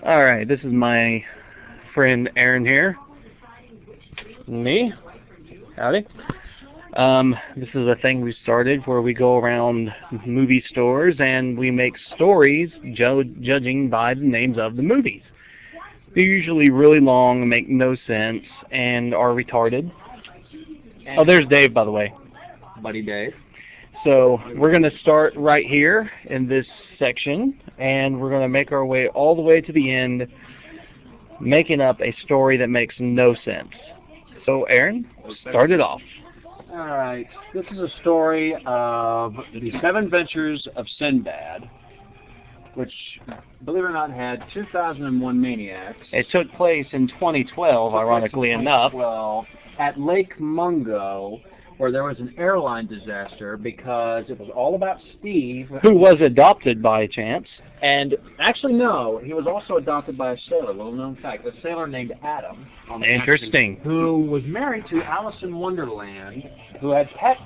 Alright, this is my friend Aaron here. Me. Howdy. This is a thing we started where we go around movie stores and we make stories judging by the names of the movies. They're usually really long and make no sense and are retarded. Oh, there's Dave, by the way. Buddy Dave. So we're going to start right here in this section, and we're going to make our way all the way to the end, making up a story that makes no sense. So, Aaron, start it off. All right. This is a story of the Seven Ventures of Sinbad, which, believe it or not, had 2001 maniacs. It took place in 2012, ironically enough. Well, at Lake Mungo, where there was an airline disaster because it was all about Steve. Who was adopted by chance. And actually, no, he was also adopted by a sailor, little known fact. A sailor named Adam. Interesting. Who was married to Alice in Wonderland, who had pets,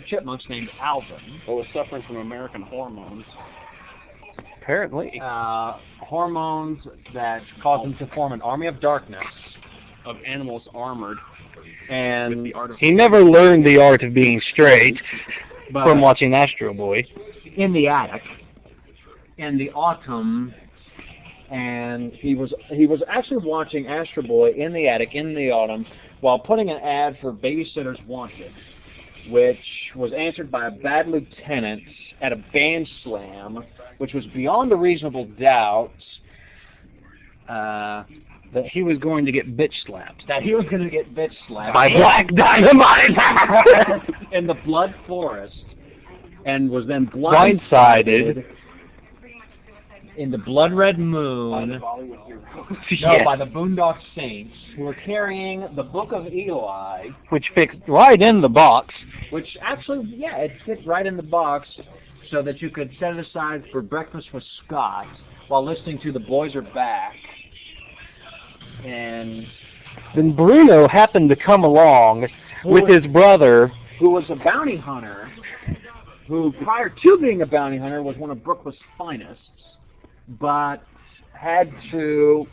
chipmunks named Alvin. Or was suffering from American hormones. Apparently. Hormones that caused him to form an army of darkness. Of animals armored. And The art of He never learned the art of being straight from watching Astro Boy. in the attic in the autumn, and he was actually watching Astro Boy in the attic in the autumn while putting an ad for Babysitters Wanted, which was answered by a bad lieutenant at a band slam, which was beyond a reasonable doubt That he was going to get bitch slapped. that he was going to get bitch slapped By Black Dynamite! in the Blood Forest, and was then Blindsided. in the Blood Red Moon. No, by the Boondock Saints, who were carrying the Book of Eli, Which fixed right in the box. which actually, yeah, it fit right in the box so that you could set it aside for breakfast with Scott while listening to The Boys Are Back. And Then Bruno happened to come along with his brother. who was a bounty hunter, who prior to being a bounty hunter was one of Brooklyn's finest, but had to,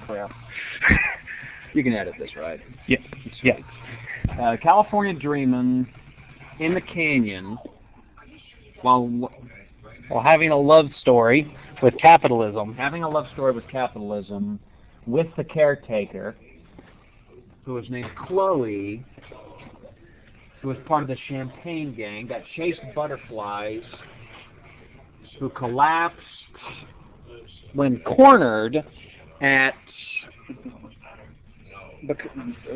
crap. You can edit this, right? Yeah. California dreaming in the canyon while Well, having a love story with capitalism. having a love story with capitalism with the caretaker, who was named Chloe, who was part of the Champagne gang that chased butterflies, who collapsed when cornered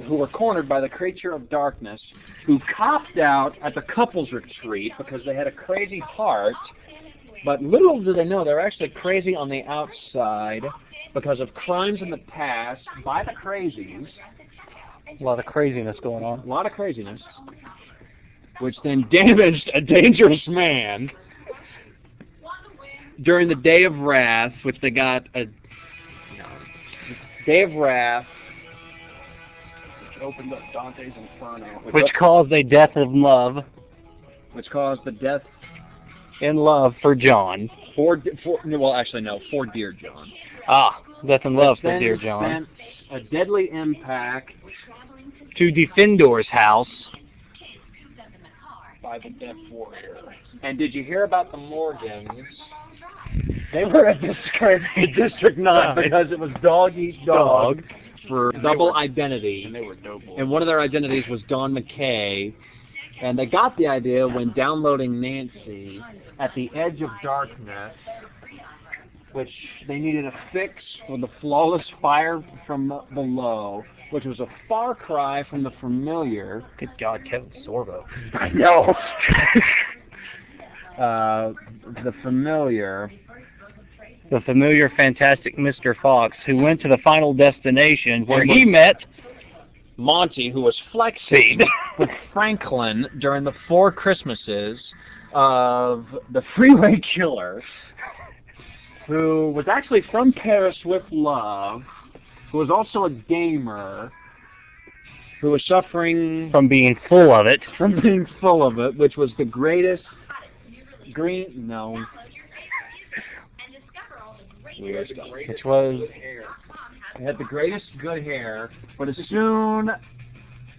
who were cornered by the creature of darkness, who copped out at the couples retreat because they had a crazy heart, but little do they know they're actually crazy on the outside because of crimes in the past by the crazies. A lot of craziness going on. A lot of craziness, which then damaged a dangerous man during the Day of Wrath, which they got a Day of Wrath, which opened up Dante's Inferno. Which caused a death of love. which caused the death In love for John. for Dear John. Ah, death in love Which for then dear John. sent a deadly impact To Defendor's house. By the Death Warrior. And did you hear about the Morgans? They were at District 9 because it was dog eat dog for double identity. And they were dope boys. And one of their identities was Don McKay. And they got the idea when downloading Nancy at the Edge of Darkness, which they needed a fix for the flawless fire from below, which was a far cry from the familiar. Good God, Kevin Sorbo. I know. The familiar. The familiar, fantastic Mr. Fox, who went to the final destination where he met Monty, who was flexing with Franklin during the 4 Christmases of the Freeway Killer, who was actually from Paris with Love, who was also a gamer, who was suffering from being full of it. Which was the greatest Weird stuff. which was It had the greatest good hair, but as soon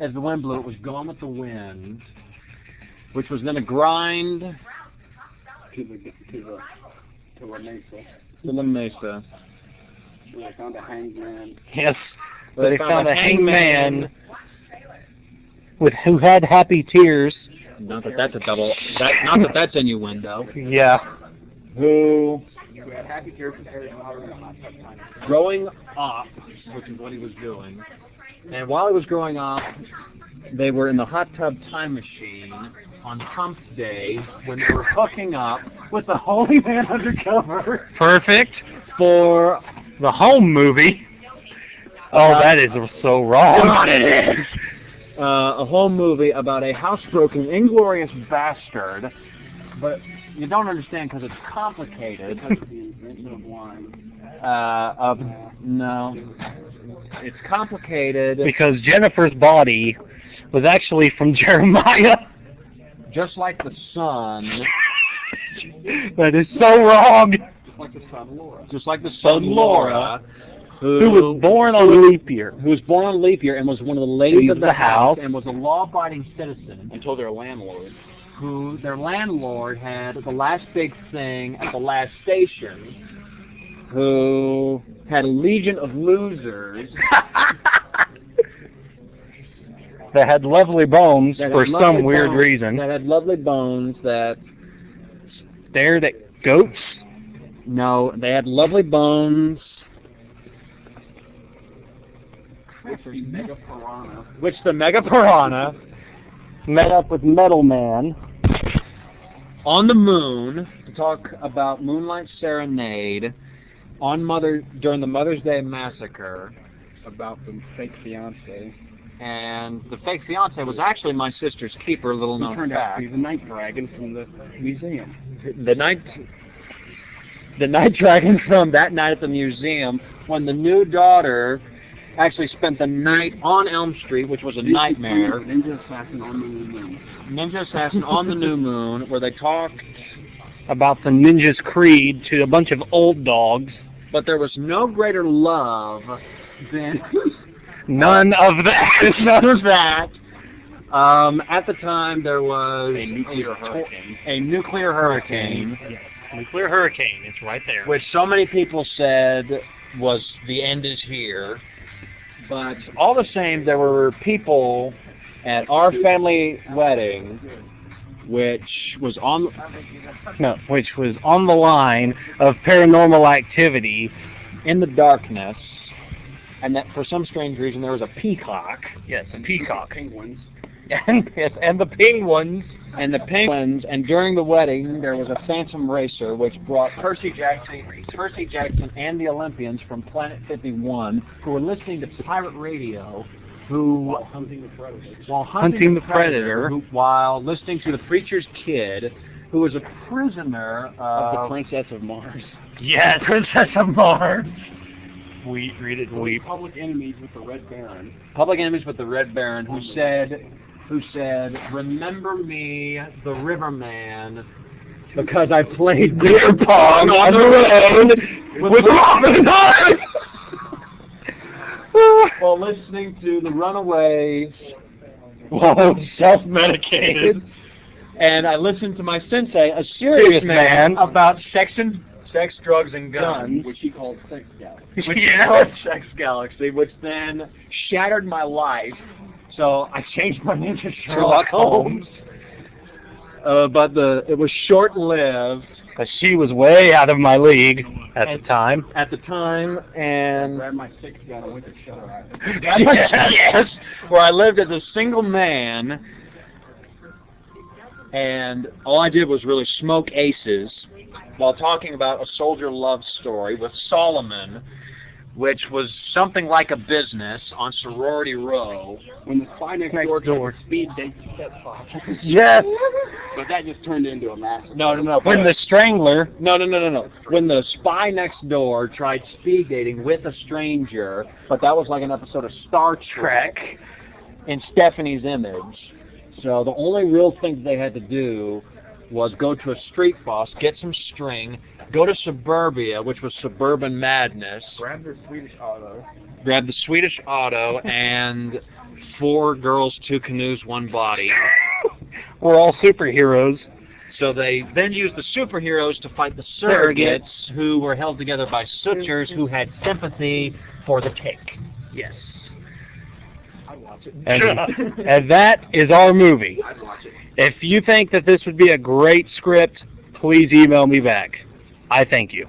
as the wind blew, it was gone with the wind, which was then a grind to La Mesa. to La Mesa. They found a hanged man. yes, but they found a hangman who had happy tears. Not that that's a double. Not that that's innuendo. Yeah, Who, We had happy tears with Harry Potter in a hot tub time. growing up, which is what he was doing, and while he was growing up, they were in the hot tub time machine on Trump Day when they were hooking up with the Holy Man Undercover perfect for the home movie. Oh, that is so wrong. God, it is. A home movie about a housebroken, inglorious bastard, but you don't understand because it's complicated. Because of the invention of wine. No, it's complicated. Because Jennifer's body was actually from Jeremiah. Just like the sun, That is so wrong. Just like the son Laura. just like the sun Laura, Who was born on leap year. who was born on leap year and was one of the ladies Ladies of the of the house house. and was a law-abiding citizen. And told their landlord. Who their landlord had the last big thing at the last station, who had a legion of losers That had lovely bones that for had lovely some weird bones- reason. that had lovely bones that Stared at goats. no, they had lovely bones Which is mega piranha. which the mega piranha Met up with Metal Man. on the moon to talk about Moonlight Serenade on during the Mother's Day massacre. About the fake fiance. And the fake fiance was actually my sister's keeper, little Who known turned out fact. to be the night dragon from the museum. The night dragon from that night at the museum, when the new daughter actually spent the night on Elm Street, which was a nightmare. Ninja assassin on the new moon. Ninja assassin on the new moon, where they talked, About the ninja's creed to a bunch of old dogs. but there was no greater love than None of that. none of that. At the time, there was A nuclear hurricane. a nuclear hurricane, Nuclear hurricane. It's right there. which so many people said was the end is here. But all the same, there were people at our family wedding, which was on. No, which was on the line of paranormal activity. In the darkness, and that for some strange reason there was a peacock, Yes, a peacock. Penguins. And yes, and the penguins. and the penguins, and during the wedding there was a phantom racer which brought Percy Jackson and the Olympians from Planet 51 who were listening to pirate radio, who Hunting the predator. while hunting the predator, Predator. while listening to the preacher's kid, who was a prisoner Of the of Princess of Mars. Yes, Princess of Mars. We read it. We. Public enemies with the Red Baron. Public Enemies with the Red Baron, who said, "Remember me, the Riverman, because I played beer pong on the road with Robin Hood." While listening to the Runaways, Well, self-medicated. and I listened to my sensei, a serious man, about sex, drugs, and guns. Which he called Sex Galaxy. Which is Yes. called Sex Galaxy, which then shattered my life. So I changed my name to Sherlock Holmes. But it was short-lived Because she was way out of my league at the time. at the time, and Grabbed my six gun and went to Shutter Island. yes, where I lived as a single man, and all I did was really smoke aces while talking about a soldier love story with Solomon, which was something like a business on Sorority Row. When the spy next door tried to speed date the stepfather. Yes. But that just turned into a massacre. No. When the Strangler. No. When the spy next door tried speed dating with a stranger, but that was like an episode of Star Trek in Stephanie's image. So the only real thing they had to do was go to a street boss, get some string, go to Suburbia, which was Suburban Madness, Grab the Swedish auto. grab the Swedish auto, and 4 girls, 2 canoes, 1 body. We're all superheroes. So they then used the superheroes to fight the surrogates, who were held together by sutures who had sympathy for the take. Yes. I'd watch it. And that is our movie. I'd watch it. If you think that this would be a great script, please email me back. I thank you.